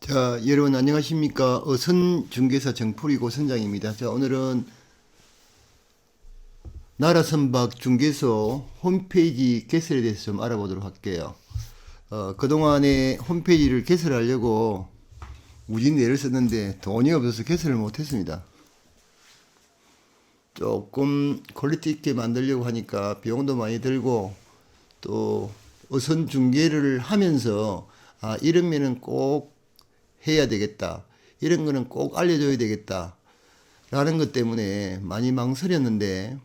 자, 여러분 안녕하십니까? 어선중개사 정풀이고 선장입니다. 자, 오늘은 나라선박 중개소 홈페이지 개설에 대해서 좀 알아보도록 할게요. 그동안에 홈페이지를 개설하려고 무진 애를 썼는데 돈이 없어서 개설을 못했습니다. 조금 퀄리티 있게 만들려고 하니까 비용도 많이 들고 또 어선중개를 하면서 이런 면은 꼭 해야 되겠다. 이런 거는 꼭 알려줘야 되겠다. 라는 것 때문에 많이 망설였는데,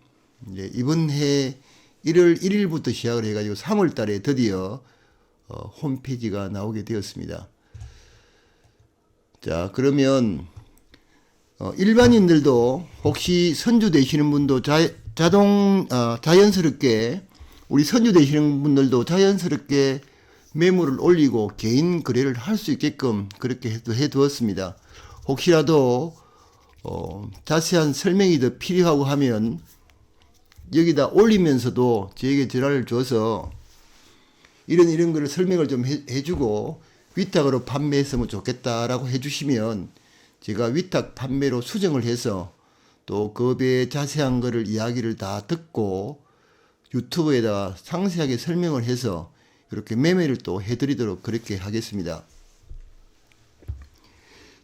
이제 이번 해 1월 1일부터 시작을 해가지고 3월 달에 드디어 홈페이지가 나오게 되었습니다. 자, 그러면 일반인들도 혹시 선주 되시는 분도 자연스럽게 우리 선주 되시는 분들도 자연스럽게 매물을 올리고 개인 거래를 할 수 있게끔 그렇게 해두었습니다. 혹시라도 자세한 설명이 더 필요하고 하면 여기다 올리면서도 저에게 전화를 줘서 이런 거를 설명을 좀 해주고 위탁으로 판매했으면 좋겠다라고 해주시면 제가 위탁 판매로 수정을 해서 또 그 배에 자세한 거를 이야기를 다 듣고 유튜브에다 상세하게 설명을 해서 이렇게 매매를 또 해드리도록 그렇게 하겠습니다.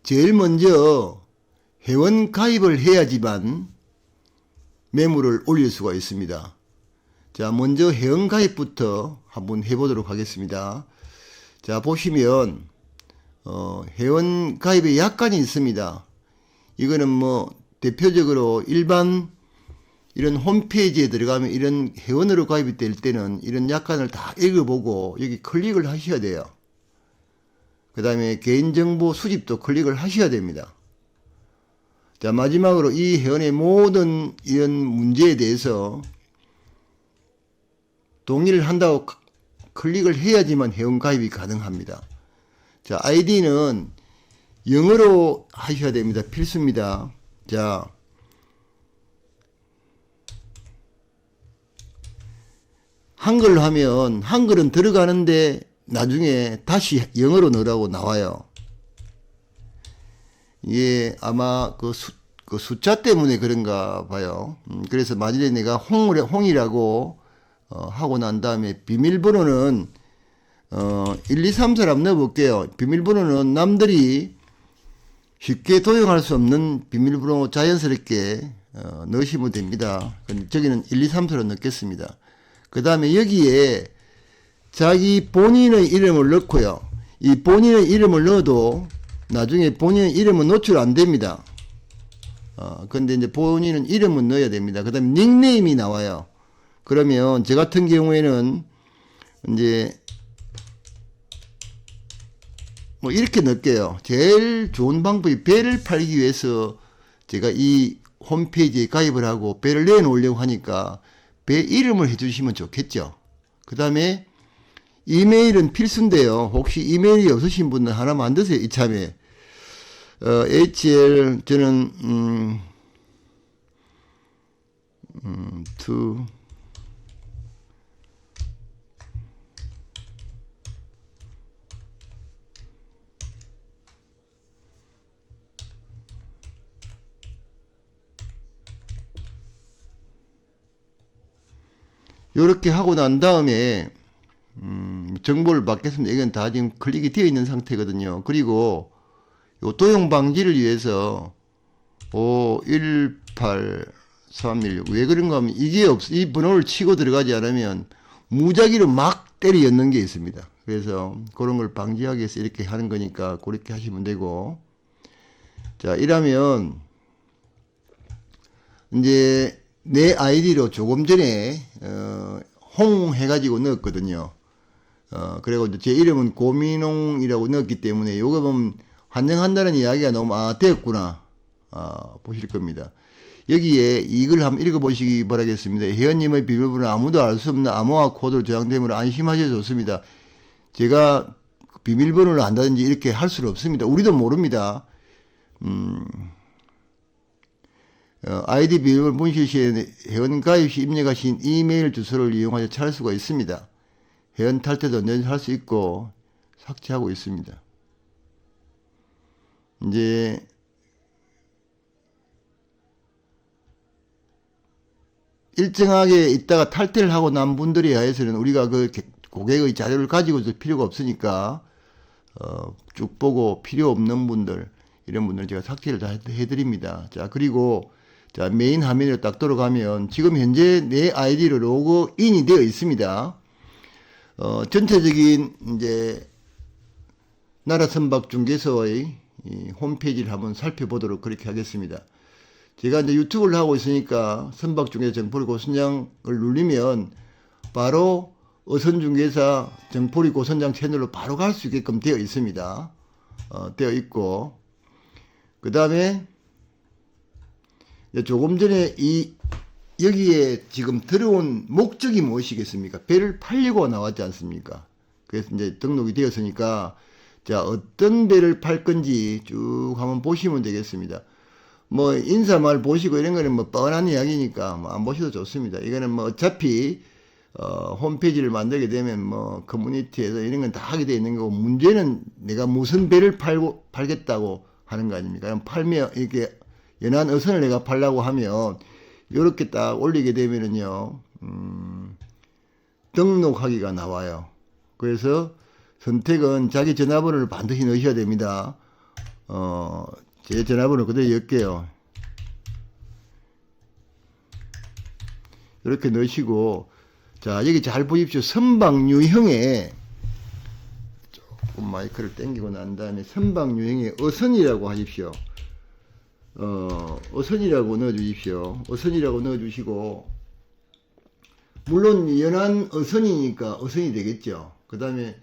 제일 먼저 회원 가입을 해야지만 매물을 올릴 수가 있습니다. 자, 먼저 회원 가입부터 한번 해보도록 하겠습니다. 자, 보시면 회원 가입에 약관이 있습니다. 이거는 뭐 대표적으로 일반 이런 홈페이지에 들어가면 이런 회원으로 가입이 될 때는 이런 약관을 다 읽어보고 여기 클릭을 하셔야 돼요. 그 다음에 개인정보 수집도 클릭을 하셔야 됩니다. 자, 마지막으로 이 회원의 모든 이런 문제에 대해서 동의를 한다고 클릭을 해야지만 회원 가입이 가능합니다. 자, 아이디는 영어로 하셔야 됩니다. 필수입니다. 자, 한글로 하면 한글은 들어가는데 나중에 다시 영어로 넣으라고 나와요. 이게 아마 그 숫자 때문에 그런가 봐요. 그래서 만일에 내가 홍이라고 하고 난 다음에 비밀번호는 1, 2, 3, 4를 한번 넣어볼게요. 비밀번호는 남들이 쉽게 도용할 수 없는 비밀번호 자연스럽게 넣으시면 됩니다. 저기는 1, 2, 3, 4로 넣겠습니다. 그 다음에 여기에 자기 본인의 이름을 넣고요. 이 본인의 이름을 넣어도 나중에 본인의 이름은 노출 안 됩니다. 근데 이제 본인은 이름은 넣어야 됩니다. 그 다음에 닉네임이 나와요. 그러면 저 같은 경우에는 이제 뭐 이렇게 넣을게요. 제일 좋은 방법이 배를 팔기 위해서 제가 이 홈페이지에 가입을 하고 배를 내놓으려고 하니까 배 이름을 해주시면 좋겠죠. 그 다음에 이메일은 필수인데요. 혹시 이메일이 없으신 분은 하나 만드세요. 이참에 HL 저는 to 요렇게 하고 난 다음에 정보를 받겠습니다. 이건 다 지금 클릭이 되어 있는 상태거든요. 그리고 요 도용 방지를 위해서 518316 왜 그런가 하면 이게 이 번호를 치고 들어가지 않으면 무작위로 막 때려 엮는 게 있습니다. 그래서 그런 걸 방지하기 위해서 이렇게 하는 거니까 그렇게 하시면 되고, 자, 이러면 이제 내 아이디로 조금 전에 홍 해가지고 넣었거든요. 그리고 제 이름은 고민홍이라고 넣었기 때문에 요거 보면 환영한다는 이야기가 너무 되었구나 보실 겁니다. 여기에 이걸 한번 읽어보시기 바라겠습니다. 회원님의 비밀번호는 아무도 알 수 없는 암호화 코드로 저장되므로 안심하셔도 좋습니다. 제가 비밀번호를 안다든지 이렇게 할 수는 없습니다. 우리도 모릅니다. 아이디 비밀번호 문실 시에 회원 가입 시 입력하신 이메일 주소를 이용하여 찾을 수가 있습니다. 회원 탈퇴도 언제든지 할 수 있고 삭제하고 있습니다. 이제 일정하게 있다가 탈퇴를 하고 난 분들에 하여서는 우리가 그 고객의 자료를 가지고 있을 필요가 없으니까 쭉 보고 필요 없는 분들, 이런 분들은 제가 삭제를 다 해드립니다. 자, 그리고 자, 메인 화면으로 딱 들어가면 지금 현재 내 아이디로 로그인이 되어 있습니다. 전체적인 이제 나라선박중개소의 홈페이지를 한번 살펴보도록 그렇게 하겠습니다. 제가 이제 유튜브를 하고 있으니까 선박중개사 정포리 고선장을 누르면 바로 어선중개사 정포리 고선장 채널로 바로 갈 수 있게끔 되어 있습니다. 되어 있고, 그 다음에 조금 전에 여기에 지금 들어온 목적이 무엇이겠습니까? 배를 팔려고 나왔지 않습니까? 그래서 이제 등록이 되었으니까, 자, 어떤 배를 팔 건지 쭉 한번 보시면 되겠습니다. 뭐, 인사말 보시고 이런 거는 뭐 뻔한 이야기니까 뭐 안 보셔도 좋습니다. 이거는 뭐 어차피, 홈페이지를 만들게 되면 뭐 커뮤니티에서 이런 건 다 하게 되어 있는 거고, 문제는 내가 무슨 배를 팔겠다고 하는 거 아닙니까? 그럼 팔면, 이렇게 연한 어선을 내가 팔라고 하면, 요렇게 딱 올리게 되면은요, 등록하기가 나와요. 그래서 선택은 자기 전화번호를 반드시 넣으셔야 됩니다. 제 전화번호 그대로 넣을게요. 이렇게 넣으시고, 자, 여기 잘 보십시오. 선박유형에, 조금 마이크를 당기고 난 다음에 선박유형에 어선이라고 하십시오. 어선이라고 넣어주십시오. 어선이라고 넣어주시고, 물론 연한 어선이니까 어선이 되겠죠. 그 다음에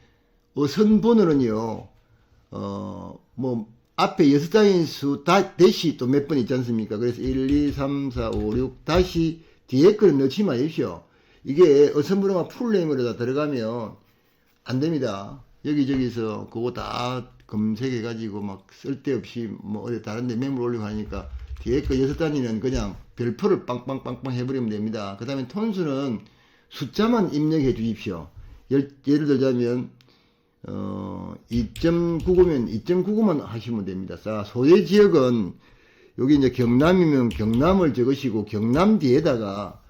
어선 번호는요, 뭐, 앞에 6자인 수, 대시 또 몇 번 있지 않습니까? 그래서 1, 2, 3, 4, 5, 6, 다시 뒤에 거는 넣지 마십시오. 이게 어선 번호가 풀네임으로 다 들어가면 안 됩니다. 여기저기서 그거 다 검색해가지고 막 쓸데없이 뭐 어디 다른데 매물 올리고 하니까 뒤에 거 6단위는 그냥 별표를 빵빵빵빵 해버리면 됩니다. 그 다음에 톤수는 숫자만 입력해 주십시오. 예를 들자면 2.99면 2.99만 하시면 됩니다. 자, 소재 지역은 여기 이제 경남이면 경남을 적으시고, 경남 뒤에다가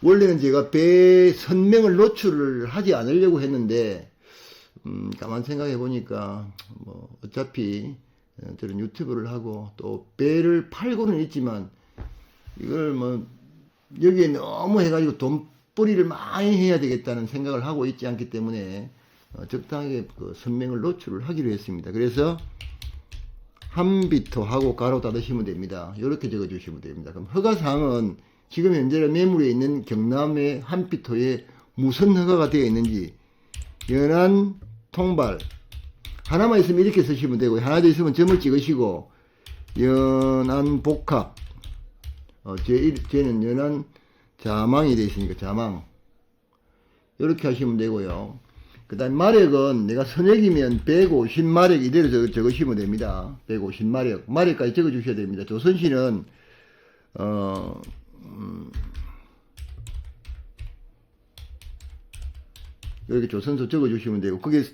원래는 제가 배 선명을 노출을 하지 않으려고 했는데, 가만 생각해 보니까 뭐 어차피 저는 유튜브를 하고 또 배를 팔고는 있지만, 이걸 뭐 여기에 너무 해가지고 돈벌이를 많이 해야 되겠다는 생각을 하고 있지 않기 때문에 적당하게 그 선명을 노출을 하기로 했습니다. 그래서 한비토 하고 가로 닫으시면 됩니다. 이렇게 적어 주시면 됩니다. 그럼 허가사항은 지금 현재 매물에 있는 경남의 한비토에 무슨 허가가 되어 있는지, 연한 통발 하나만 있으면 이렇게 쓰시면 되고, 하나 더 있으면 점을 찍으시고, 연한 복합, 쟤는 연한 자망이 되어 있으니까 자망, 이렇게 하시면 되고요. 그 다음 마력은 내가 선역이면 150마력 이대로 적으시면 됩니다. 150마력. 마력까지 적어주셔야 됩니다. 조선시는 이렇게 조선소 적어주시면 되고, 그게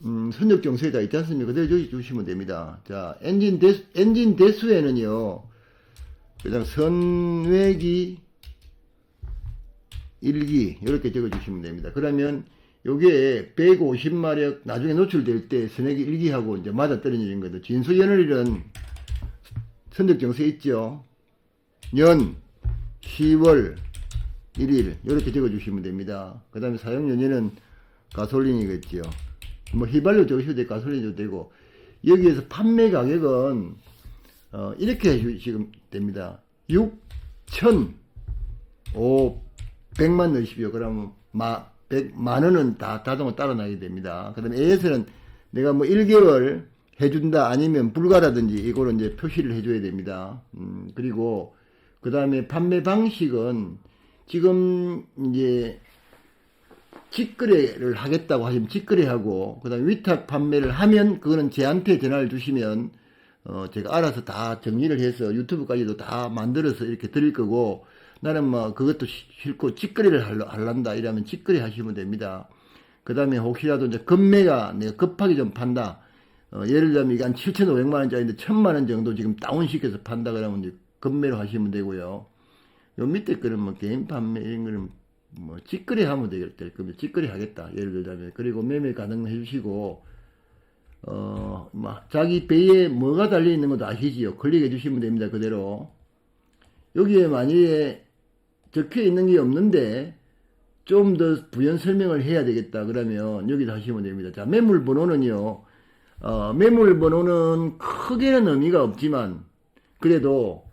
선역정서에 다 있지 않습니까? 그대로 적어주시면 됩니다. 자, 엔진 대수에는요, 그냥 선외기 1기 이렇게 적어주시면 됩니다. 그러면 요게 150마력 나중에 노출될 때 선액이 1기하고 이제 맞아 떨어지는 거죠. 진수연월일은 선적정서에 있죠. 년, 10월 1일 이렇게 적어주시면 됩니다. 그 다음에 사용연료는 가솔린이겠죠. 뭐 휘발유 적으셔도 되고 가솔린도 되고, 여기에서 판매 가격은 이렇게 해주시면 됩니다. 6,500만 넣으십시오. 그러면 만원은 다 자동으로 따라 나게 됩니다. 그 다음에 AS는 내가 뭐 1개월 해준다 아니면 불가라든지 이거를 이제 표시를 해줘야 됩니다. 그리고 그 다음에 판매 방식은 지금 이제 직거래를 하겠다고 하시면 직거래하고, 그 다음에 위탁 판매를 하면 그거는 제한테 전화를 주시면 제가 알아서 다 정리를 해서 유튜브까지도 다 만들어서 이렇게 드릴 거고, 나는 뭐 그것도 싫고 직거래를 할란다 이러면 직거래 하시면 됩니다. 그 다음에 혹시라도 이제 금매가 내가 급하게 좀 판다, 예를 들면 이게 한 7,500만 원짜리인데 1,000만 원 정도 지금 다운시켜서 판다 그러면 이제 급매로 하시면 되고요. 요 밑에 거는 뭐 개인 판매 이런 거는 뭐 직거래 하면 되겠다. 그러면 직거래 하겠다. 예를 들자면. 그리고 매매 가능해 주시고, 자기 배에 뭐가 달려 있는 것도 아시지요? 클릭해 주시면 됩니다. 그대로. 여기에 만약에 적혀 있는 게 없는데, 좀 더 부연 설명을 해야 되겠다. 그러면 여기다 하시면 됩니다. 자, 매물 번호는요, 매물 번호는 크게는 의미가 없지만, 그래도,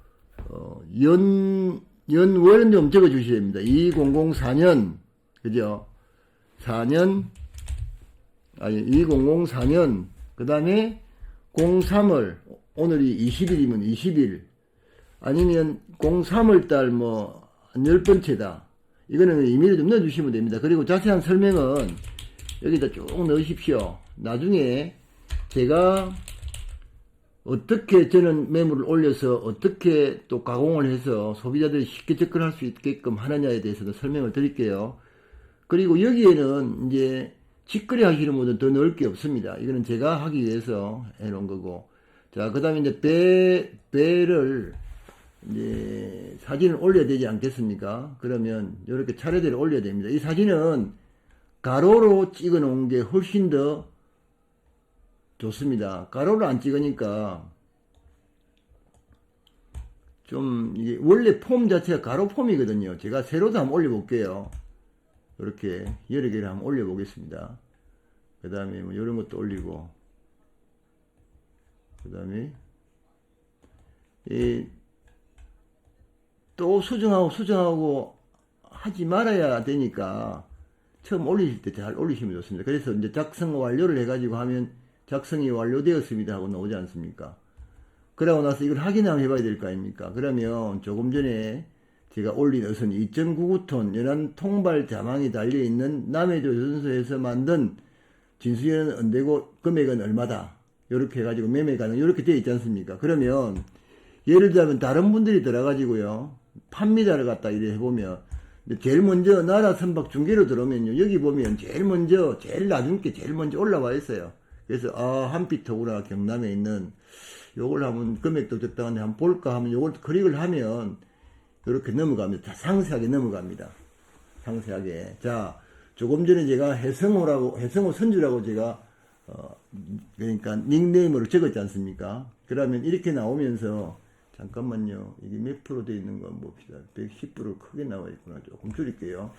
연월은 좀 적어 주셔야 됩니다. 2004년, 그죠? 2004년, 그 다음에 03월, 오늘이 20일이면 20일, 아니면 03월 달 뭐, 한 10번째다. 이거는 이메일 좀 넣어주시면 됩니다. 그리고 자세한 설명은 여기다 쭉 넣으십시오. 나중에 제가 어떻게 저는 매물을 올려서 어떻게 또 가공을 해서 소비자들이 쉽게 접근할 수 있게끔 하느냐에 대해서도 설명을 드릴게요. 그리고 여기에는 이제 직거래 하시는 분은 더 넣을 게 없습니다. 이거는 제가 하기 위해서 해놓은 거고. 자, 그 다음에 이제 배를 이제 사진을 올려야 되지 않겠습니까? 그러면 이렇게 차례대로 올려야 됩니다. 이 사진은 가로로 찍어 놓은 게 훨씬 더 좋습니다. 가로로 안 찍으니까 좀 이게 원래 폼 자체가 가로 폼이거든요. 제가 세로도 한번 올려볼게요. 이렇게 여러 개를 한번 올려보겠습니다. 그 다음에 뭐 이런 것도 올리고, 그 다음에 또 수정하고 하지 말아야 되니까 처음 올리실 때 잘 올리시면 좋습니다. 그래서 이제 작성 완료를 해가지고 하면 작성이 완료되었습니다 하고 나오지 않습니까? 그러고 나서 이걸 확인 한번 해봐야 될 거 아닙니까? 그러면 조금 전에 제가 올린 어선 2.99톤 연안 통발 자망이 달려있는 남해조 조선소에서 만든 진수연은 언제고 금액은 얼마다. 이렇게 해가지고 매매 가능, 이렇게 되어 있지 않습니까? 그러면 예를 들자면 다른 분들이 들어가지고요, 판매자를 갖다 이래 해보면, 제일 먼저 나라 선박 중개로 들어오면요, 여기 보면 제일 나중 게 제일 먼저 올라와 있어요. 그래서 한빛토구나 경남에 있는 요걸 한번 금액도 적당한데 한번 볼까 하면 요걸 클릭을 하면 이렇게 넘어갑니다. 상세하게 넘어갑니다. 상세하게. 자, 조금 전에 제가 해성호 선주라고 제가 그러니까 닉네임으로 적었지 않습니까? 그러면 이렇게 나오면서 잠깐만요. 이게 몇 프로 되어 있는 거 한번 봅시다. 110% 크게 나와 있구나. 조금 줄일게요.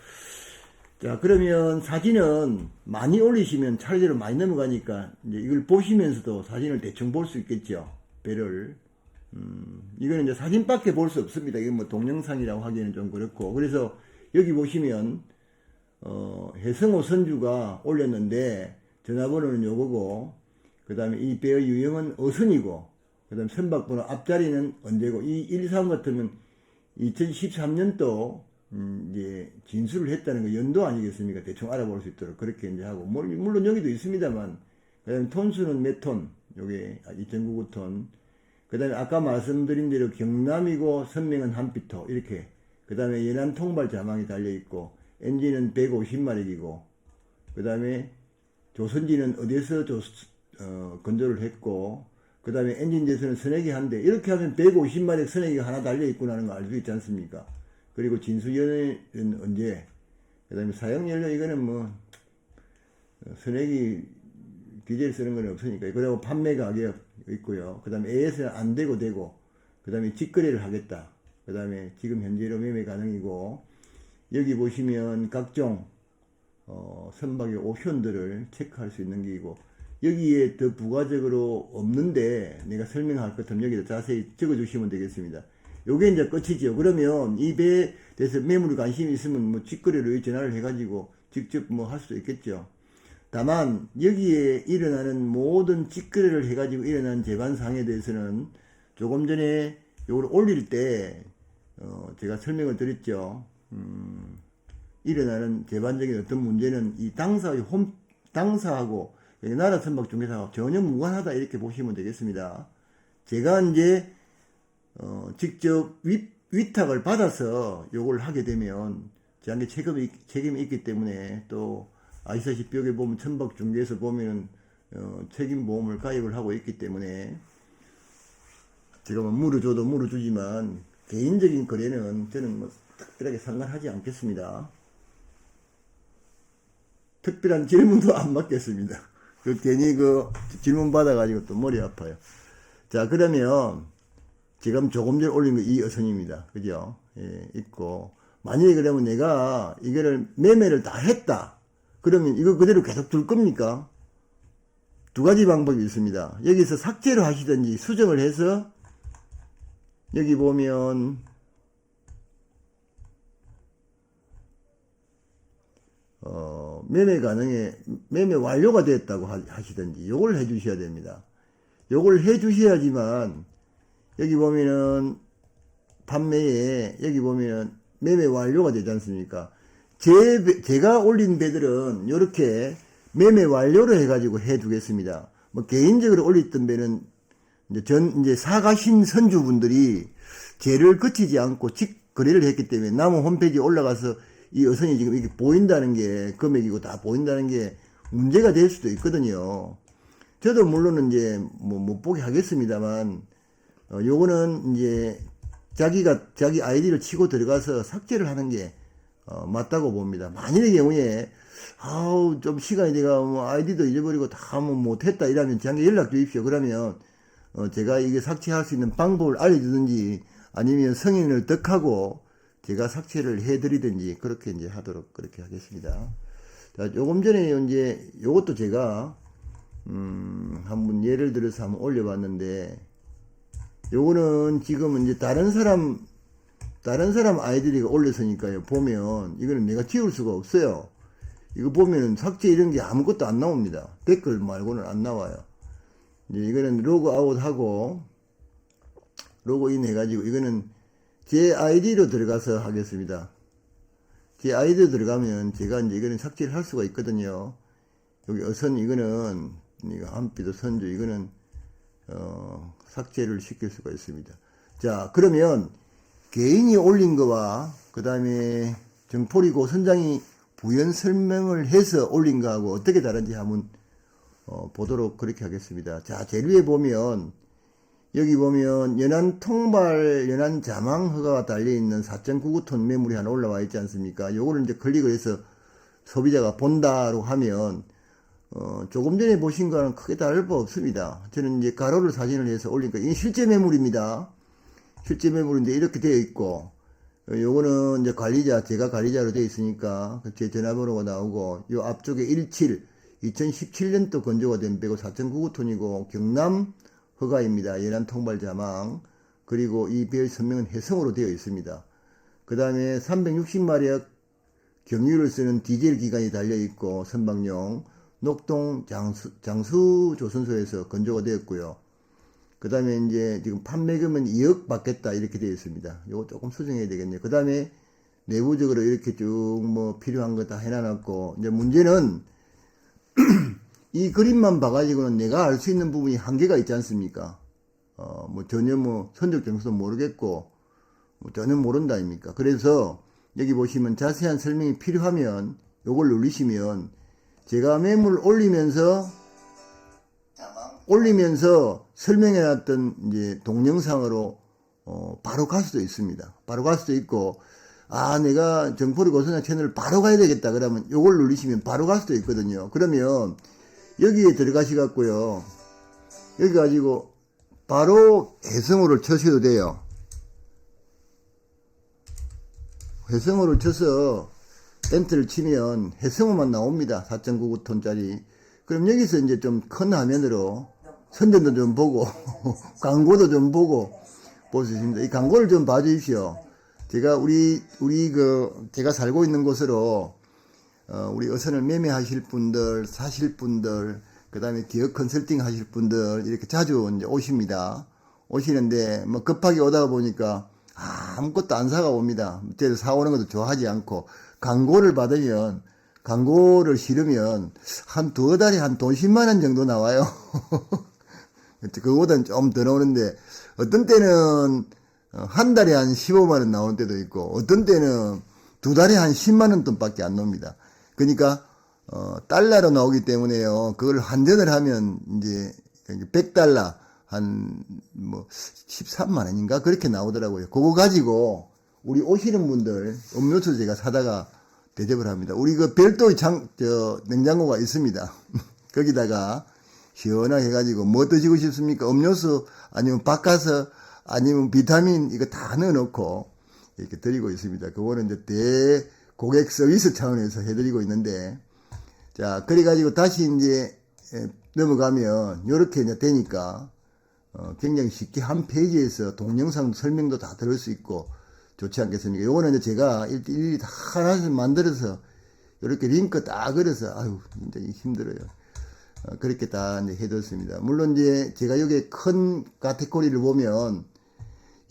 자, 그러면 사진은 많이 올리시면 차례대로 많이 넘어가니까 이제 이걸 보시면서도 사진을 대충 볼 수 있겠죠. 배를. 이거는 이제 사진밖에 볼 수 없습니다. 이건 뭐 동영상이라고 하기에는 좀 그렇고. 그래서 여기 보시면, 해성호 선주가 올렸는데 전화번호는 요거고, 그 다음에 이 배의 유형은 어선이고, 그 다음에 선박번호 앞자리는 언제고, 이 1, 3 같으면 2013년도 이제 진술을 했다는 거 연도 아니겠습니까? 대충 알아볼 수 있도록 그렇게 이제 하고, 물론 여기도 있습니다만, 그 다음에 톤수는 몇 톤? 요게 2.99톤. 그 다음에 아까 말씀드린 대로 경남이고 선명은 한빛토 이렇게. 그 다음에 연안 통발 자망이 달려있고, 엔진은 150마력이고, 그 다음에 조선지는 어디서 건조를 했고, 그 다음에 엔진 제수는 선액이 한 대. 이렇게 하면 150마력 선액이 하나 달려있구나 하는 거 알 수 있지 않습니까? 그리고 진수연은 언제, 그 다음에 사용연료 이거는 뭐 선액이 디젤 쓰는 건 없으니까. 그리고 판매 가격 있고요. 그 다음에 AS는 안 되고 그 다음에 직거래를 하겠다. 그 다음에 지금 현재로 매매 가능이고, 여기 보시면 각종 선박의 옵션들을 체크할 수 있는 게이고, 여기에 더 부가적으로 없는데 내가 설명할 것 같으면 여기다 자세히 적어 주시면 되겠습니다. 요게 이제 끝이죠. 그러면 이 배에 대해서 매물에 관심이 있으면 뭐 직거래로 전화를 해가지고 직접 뭐 할 수도 있겠죠. 다만 여기에 일어나는 모든 직거래를 해가지고 일어나는 재반사항에 대해서는 조금 전에 요걸 올릴 때 제가 설명을 드렸죠. 일어나는 재반적인 어떤 문제는 이 당사하고 나라 선박 중개사하고 전혀 무관하다 이렇게 보시면 되겠습니다. 제가 이제 직접 위탁을 받아서 요걸 하게 되면 저한테 책임이 있기 때문에, 또 아시다시피 여기 보면 선박 중개에서 보면 책임보험을 가입을 하고 있기 때문에 제가 뭐 물어줘도 물어주지만 개인적인 거래는 저는 뭐 특별하게 상관하지 않겠습니다. 특별한 질문도 안 받겠습니다. 괜히 질문 받아가지고 또 머리 아파요. 자, 그러면 지금 조금 전에 올린 거 이 어선입니다. 그죠? 예, 있고. 만약에 그러면 내가 이거를 매매를 다 했다. 그러면 이거 그대로 계속 둘 겁니까? 두 가지 방법이 있습니다. 여기서 삭제를 하시든지 수정을 해서 여기 보면 매매 완료가 됐다고 하시든지 요걸 해 주셔야 됩니다. 요걸 해 주셔야지만 여기 보면은 판매에 여기 보면은 매매 완료가 되지 않습니까? 제가 올린 배들은 이렇게 매매 완료를 해가지고 해 두겠습니다. 뭐 개인적으로 올렸던 배는 이제 사가신 선주분들이 죄를 거치지 않고 직거래를 했기 때문에 남은 홈페이지에 올라가서 이 어선이 지금 이렇게 보인다는 게 금액이고 다 보인다는 게 문제가 될 수도 있거든요. 저도 물론 이제 뭐 못 보게 하겠습니다만 요거는 이제 자기 아이디를 치고 들어가서 삭제를 하는 게 맞다고 봅니다. 만일의 경우에 좀 시간이 내가 뭐 아이디도 잊어버리고 다 뭐 못했다 이러면 저한테 연락 주십시오. 그러면 제가 이게 삭제할 수 있는 방법을 알려주든지 아니면 승인을 득하고 제가 삭제를 해드리든지 그렇게 이제 하도록 그렇게 하겠습니다. 자, 조금 전에 이제 요것도 제가 한번 예를 들어서 한번 올려봤는데 요거는 지금 이제 다른 사람 아이들이 올렸으니까요. 보면 이거는 내가 지울 수가 없어요. 이거 보면은 삭제 이런 게 아무것도 안 나옵니다. 댓글 말고는 안 나와요. 이제 이거는 로그아웃 하고 로그인 해가지고 이거는 제 아이디로 들어가서 하겠습니다. 제 아이디로 들어가면 제가 이제 이거는 삭제를 할 수가 있거든요. 여기 어선 이거는 이거 한피도 선주 이거는 삭제를 시킬 수가 있습니다. 자, 그러면 개인이 올린 거와 그 다음에 정포리고 선장이 부연 설명을 해서 올린 거하고 어떻게 다른지 한번 보도록 그렇게 하겠습니다. 자, 제일 위에 보면 여기 보면 연안 통발 연안 자망 허가가 달려있는 4.99톤 매물이 하나 올라와 있지 않습니까? 요거를 이제 클릭을 해서 소비자가 본다로 하면 조금 전에 보신 거랑 크게 다를 바 없습니다. 저는 이제 가로를 사진을 해서 올리니까 이게 실제 매물입니다. 실제 매물인데 이렇게 되어 있고 요거는 이제 제가 관리자로 되어 있으니까 제 전화번호가 나오고 요 앞쪽에 2017년도 건조가 된 배고 4.99톤이고 경남 허가입니다. 연안 통발 자망. 그리고 이 배의 선명은 해성으로 되어 있습니다. 그 다음에 360마력 경유를 쓰는 디젤 기관이 달려있고 선박용 녹동 장수 조선소에서 건조가 되었고요. 그 다음에 이제 지금 판매금은 2억 받겠다 이렇게 되어 있습니다. 요거 조금 수정해야 되겠네요. 그 다음에 내부적으로 이렇게 쭉 뭐 필요한 거 다 해놔놨고 이제 문제는 이 그림만 봐가지고는 내가 알 수 있는 부분이 한계가 있지 않습니까? 뭐 전혀 뭐 선적 정수도 모르겠고 뭐 전혀 모른다 아닙니까? 그래서 여기 보시면 자세한 설명이 필요하면 요걸 누르시면 제가 매물 올리면서 설명해놨던 이제 동영상으로 바로 갈 수도 있습니다. 바로 갈 수도 있고 내가 정포리 고선장 채널을 바로 가야 되겠다 그러면 요걸 누르시면 바로 갈 수도 있거든요. 그러면 여기에 들어가시갖고요. 여기 가지고 바로 해성호를 쳐셔도 돼요. 해성호를 쳐서 엔터를 치면 해성호만 나옵니다. 4.99톤짜리. 그럼 여기서 이제 좀 큰 화면으로 선전도 좀 보고 광고도 좀 보고 볼 수 있습니다. 이 광고를 좀 봐주십시오. 제가 제가 살고 있는 곳으로 우리 어선을 매매하실 분들, 사실 분들, 그 다음에 기업 컨설팅 하실 분들 이렇게 자주 이제 오십니다. 오시는데 뭐 급하게 오다가 보니까 아무것도 안 사가 옵니다. 제가 사오는 것도 좋아하지 않고 광고를 받으면 광고를 실으면 한 두어 달에 한 돈 10만 원 정도 나와요. 그거보다는 좀 더 나오는데 어떤 때는 한 달에 한 15만 원 나온 때도 있고 어떤 때는 두 달에 한 10만 원 돈밖에 안 나옵니다. 그러니까 달러로 나오기 때문에요. 그걸 환전을 하면 이제 100달러 한 뭐 13만 원인가 그렇게 나오더라고요. 그거 가지고 우리 오시는 분들 음료수 제가 사다가 대접을 합니다. 우리 그 별도의 냉장고가 있습니다. 거기다가 시원하게 해가지고 뭐 드시고 싶습니까? 음료수 아니면 바카스 아니면 비타민 이거 다 넣어놓고 이렇게 드리고 있습니다. 그거는 이제 대고객 서비스 차원에서 해드리고 있는데, 자, 그래가지고 다시 이제 넘어가면 요렇게 이제 되니까 굉장히 쉽게 한 페이지에서 동영상 설명도 다 들을 수 있고 좋지 않겠습니까? 요거는 이제 제가 일일이 다 하나씩 만들어서 이렇게 링크 딱 그려서 아유 굉장히 힘들어요. 그렇게 다 이제 해뒀습니다. 물론 이제 제가 여기 큰 카테고리를 보면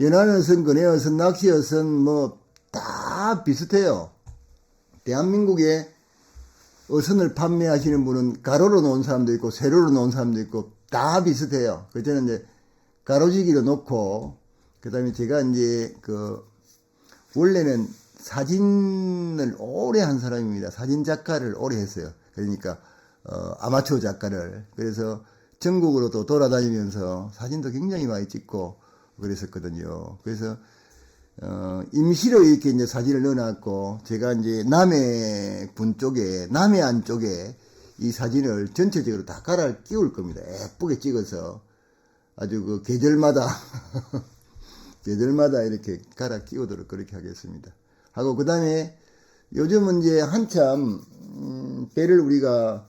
연안어선, 근해어선, 낚시어선 뭐 다 비슷해요. 대한민국에 어선을 판매하시는 분은 가로로 놓은 사람도 있고 세로로 놓은 사람도 있고 다 비슷해요. 그 저는 이제 가로지기로 놓고, 그 다음에 제가 이제 원래는 사진을 오래 한 사람입니다. 사진 작가를 오래 했어요. 그러니까 아마추어 작가를. 그래서 전국으로도 돌아다니면서 사진도 굉장히 많이 찍고 그랬었거든요. 그래서 임시로 이렇게 이제 사진을 넣어놨고, 제가 이제 남해군 쪽에, 남해안 쪽에 이 사진을 전체적으로 다 갈아 끼울 겁니다. 예쁘게 찍어서 아주 그 계절마다 계절마다 이렇게 갈아 끼우도록 그렇게 하겠습니다. 하고 그 다음에 요즘은 이제 한참 배를 우리가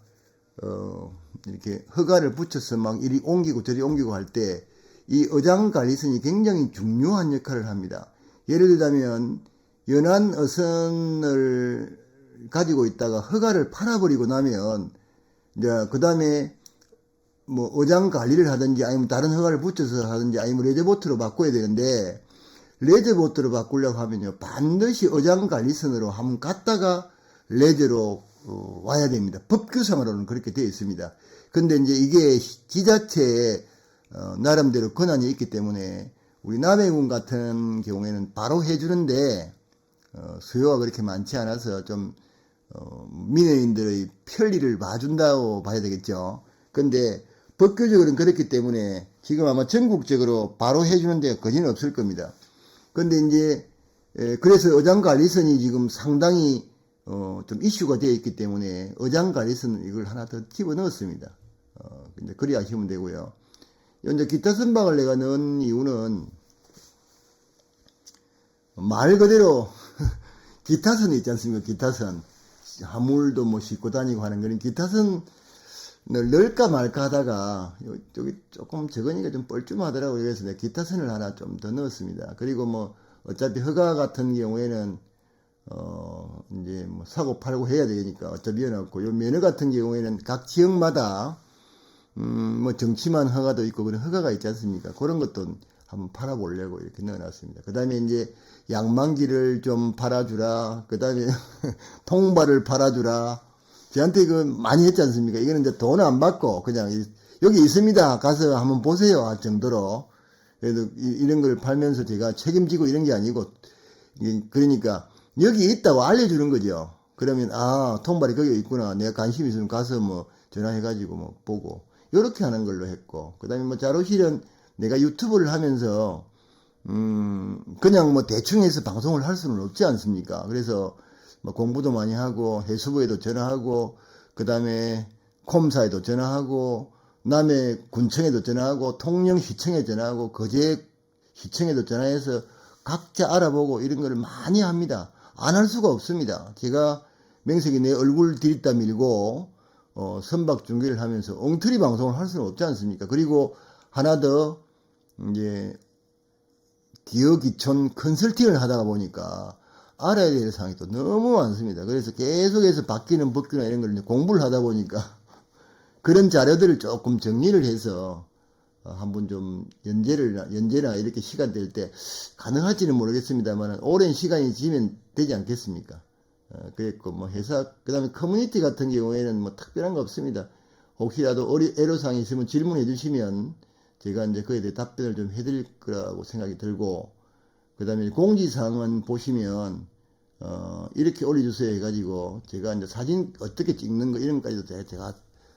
이렇게 허가를 붙여서 막 이리 옮기고 저리 옮기고 할 때 이 어장관리선이 굉장히 중요한 역할을 합니다. 예를 들자면 연안 어선을 가지고 있다가 허가를 팔아버리고 나면 이제 그 다음에 뭐 어장관리를 하든지 아니면 다른 허가를 붙여서 하든지 아니면 레저보트로 바꿔야 되는데, 레저보트로 바꾸려고 하면요 반드시 어장관리선으로 한번 갔다가 레저로 와야 됩니다. 법규상으로는 그렇게 되어 있습니다. 근데 이제 이게 지자체에 나름대로 권한이 있기 때문에 우리 남해군 같은 경우에는 바로 해주는데 수요가 그렇게 많지 않아서 좀 민해인들의 편리를 봐준다고 봐야 되겠죠. 근데 법규적으로는 그렇기 때문에 지금 아마 전국적으로 바로 해주는 데가 거진 없을 겁니다. 근데 이제 그래서 어장관리선이 지금 상당히 좀 이슈가 되어 있기 때문에 어장관리선 이걸 하나 더 집어넣었습니다. 이제 그리 하시면 되고요. 이제 기타 선박을 내가 넣은 이유는 말 그대로 기타선이 있지 않습니까? 기타선. 화물도 뭐 싣고 다니고 하는 그런 기타선을 넣을까 말까 하다가 여기 조금 적으니까 좀 뻘쭘하더라고요. 그래서 내가 기타선을 하나 좀 더 넣었습니다. 그리고 뭐 어차피 허가 같은 경우에는 이제 뭐 사고 팔고 해야 되니까 어차피 해놨고, 요 면허 같은 경우에는 각 지역마다 뭐 정치만 허가도 있고 그런 허가가 있지 않습니까? 그런 것도 한번 팔아보려고 이렇게 넣어놨습니다. 그 다음에 이제 양만기를 좀 팔아주라. 그 다음에 통발을 팔아주라. 저한테 그 많이 했지 않습니까? 이거는 이제 돈 안 받고 그냥 여기 있습니다. 가서 한번 보세요. 할 정도로. 그래도 이런 걸 팔면서 제가 책임지고 이런 게 아니고, 그러니까 여기 있다고 알려주는 거죠. 그러면 통발이 거기 있구나. 내가 관심 있으면 가서 뭐 전화해가지고 뭐 보고. 요렇게 하는 걸로 했고, 그 다음에 뭐 자료실은 내가 유튜브를 하면서 그냥 뭐 대충 해서 방송을 할 수는 없지 않습니까? 그래서 뭐 공부도 많이 하고 해수부에도 전화하고 그 다음에 콤사에도 전화하고 남해군청에도 전화하고 통영시청에 전화하고 거제시청에도 전화해서 각자 알아보고 이런 거를 많이 합니다. 안 할 수가 없습니다. 제가 명색이 내 얼굴 들이다 밀고 선박 중계를 하면서 엉터리 방송을 할 수는 없지 않습니까? 그리고 하나 더 이제 기업기촌 컨설팅을 하다가 보니까 알아야 될 사항이 또 너무 많습니다. 그래서 계속해서 바뀌는 법규나 이런 걸 공부를 하다 보니까 그런 자료들을 조금 정리를 해서 한번 좀 연재나 이렇게 시간 될 때 가능할지는 모르겠습니다만 오랜 시간이 지면 되지 않겠습니까? 그랬고 뭐 회사 그 다음에 커뮤니티 같은 경우에는 뭐 특별한 거 없습니다. 혹시라도 애로사항이 있으면 질문해 주시면 제가 이제 그에 대해 답변을 좀 해드릴 거라고 생각이 들고, 그 다음에 공지사항은 보시면 이렇게 올려주세요 해가지고 제가 이제 사진 어떻게 찍는 거 이런 것까지도 제가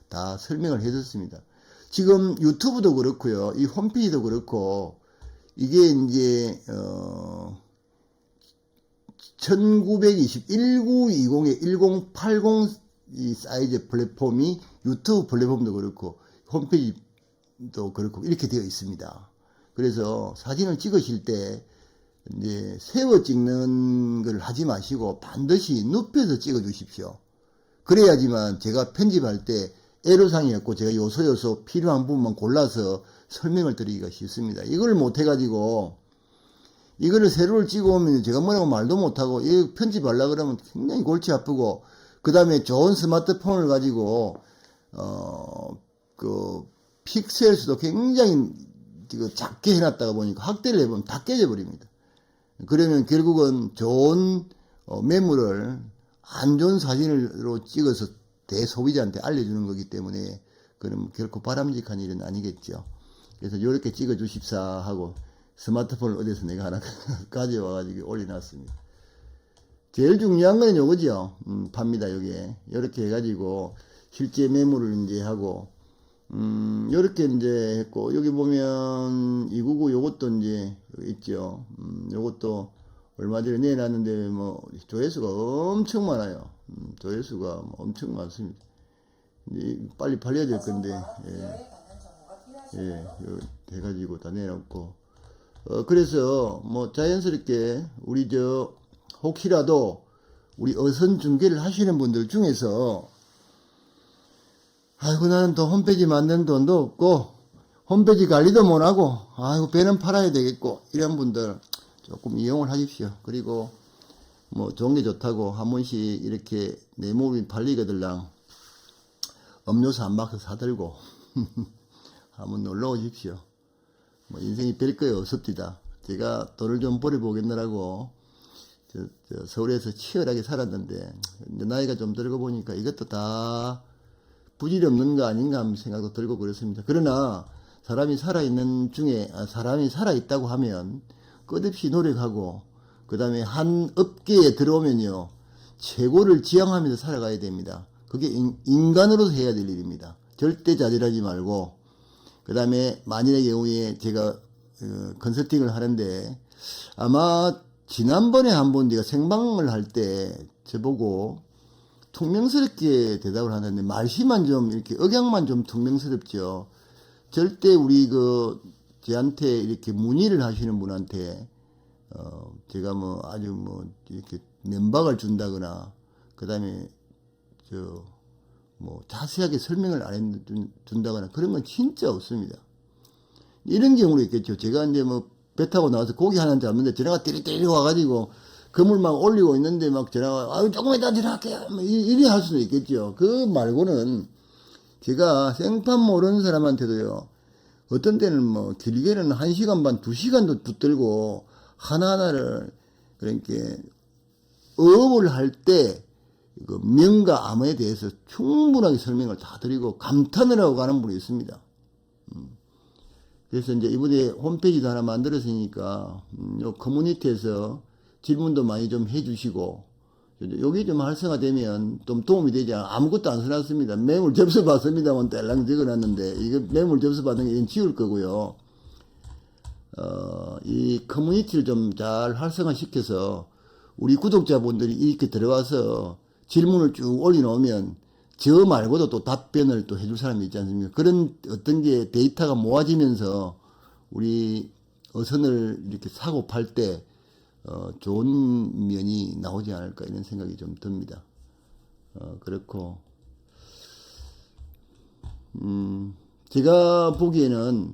다 설명을 해줬습니다. 지금 유튜브도 그렇고요, 이 홈페이지도 그렇고, 이게 이제 1920 1920에 1080 이 사이즈 플랫폼이 유튜브 플랫폼도 그렇고 홈페이지도 그렇고 이렇게 되어 있습니다. 그래서 사진을 찍으실 때 이제 세워 찍는 걸 하지 마시고 반드시 눕혀서 찍어 주십시오. 그래야지만 제가 편집할 때 애로사항이었고 제가 요소 필요한 부분만 골라서 설명을 드리기가 쉽습니다. 이걸 못 해가지고 이거를 세로를 찍어 오면 제가 뭐라고 말도 못하고 이 편집하려고 그러면 굉장히 골치 아프고, 그 다음에 좋은 스마트폰을 가지고 그 픽셀 수도 굉장히 작게 해놨다가 보니까 확대를 해보면 다 깨져 버립니다. 그러면 결국은 좋은 매물을 안 좋은 사진으로 찍어서 대소비자한테 알려주는 거기 때문에 그럼 결코 바람직한 일은 아니겠죠. 그래서 이렇게 찍어 주십사 하고 스마트폰을 어디서 내가 하나 가져와가지고 올려놨습니다. 제일 중요한 건 요거죠. 팝니다, 요게. 요렇게 해가지고, 실제 매물을 이제 하고, 요렇게 이제 했고, 여기 보면, 299 요것도 이제 있죠. 요것도 얼마 전에 내놨는데, 뭐, 조회수가 엄청 많아요. 조회수가 엄청 많습니다. 이제 빨리 팔려야 될 건데, 요 해가지고 다 내놨고, 그래서 뭐 자연스럽게 우리 혹시라도 우리 어선 중개를 하시는 분들 중에서 아이고 나는 또 홈페이지 만드는 돈도 없고 홈페이지 관리도 못하고 아이고 배는 팔아야 되겠고 이런 분들 조금 이용을 하십시오. 그리고 뭐 좋은 게 좋다고 한 번씩 이렇게 내 몸이 팔리거들랑 음료수 한 박스 사들고 한번 놀러 오십시오. 뭐 인생이 별거에 없습니다. 제가 돈을 좀 벌어보겠느라고 서울에서 치열하게 살았는데 나이가 좀 들고 보니까 이것도 다 부질이 없는 거 아닌가 하는 생각도 들고 그렇습니다. 그러나 사람이 살아있는 중에 사람이 살아있다고 하면 끝없이 노력하고 그 다음에 한 업계에 들어오면요 최고를 지향하면서 살아가야 됩니다. 그게 인간으로서 해야 될 일입니다. 절대 자질하지 말고, 그 다음에 만일의 경우에 제가 컨설팅을 하는데 아마 지난번에 한번 내가 생방을 할 때 저보고 퉁명스럽게 대답을 하는데 말씨만 좀 이렇게 억양만 좀 퉁명스럽죠. 절대 우리 저한테 이렇게 문의를 하시는 분한테 제가 뭐 아주 뭐 이렇게 면박을 준다거나 그 다음에 뭐 자세하게 설명을 안 해준다거나 그런 건 진짜 없습니다. 이런 경우도 있겠죠. 제가 이제 뭐 배 타고 나와서 고기 하나 잡는데 전화가 띠리띠리 와가지고 그물 막 올리고 있는데 막 전화가 아유 조금 이따 전화할게요. 뭐 이리 할 수도 있겠죠. 그 말고는 제가 생판 모르는 사람한테도요. 어떤 때는 뭐 길게는 1시간 반, 2시간도 붙들고 하나하나를 그러니까 어업을 할 때 그 명과 암호에 대해서 충분하게 설명을 다 드리고 감탄을 하고 가는 분이 있습니다. 그래서 이제 이번에 홈페이지도 하나 만들었으니까 요 커뮤니티에서 질문도 많이 좀 해주시고 여기 좀 활성화되면 좀 도움이 되지 않아. 아무것도 안 써놨습니다. 매물 접수 받습니다만 뗄랑 적어놨는데 이거 매물 접수 받는 게 이건 지울 거고요. 이 커뮤니티를 좀 잘 활성화시켜서 우리 구독자분들이 이렇게 들어와서 질문을 쭉 올려놓으면 저 말고도 또 답변을 또 해줄 사람이 있지 않습니까? 그런 어떤 게 데이터가 모아지면서 우리 어선을 이렇게 사고 팔 때 좋은 면이 나오지 않을까 이런 생각이 좀 듭니다. 그렇고 제가 보기에는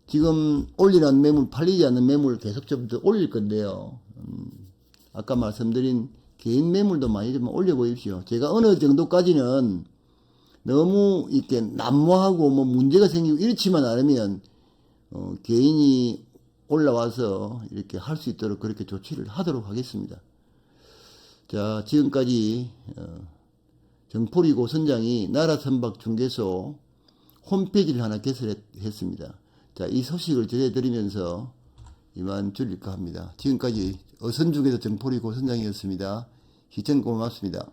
지금 올리는 매물, 팔리지 않는 매물 계속 좀 더 올릴 건데요. 아까 말씀드린 개인 매물도 많이 좀 올려보십시오. 제가 어느 정도까지는 너무 이렇게 난무하고 뭐 문제가 생기고 이렇지만 않으면 개인이 올라와서 이렇게 할 수 있도록 그렇게 조치를 하도록 하겠습니다. 자, 지금까지 정포리고 선장이 이만 줄일까 합니다. 지금까지 어선중에서 정포리 고선장이었습니다. 시청 고맙습니다.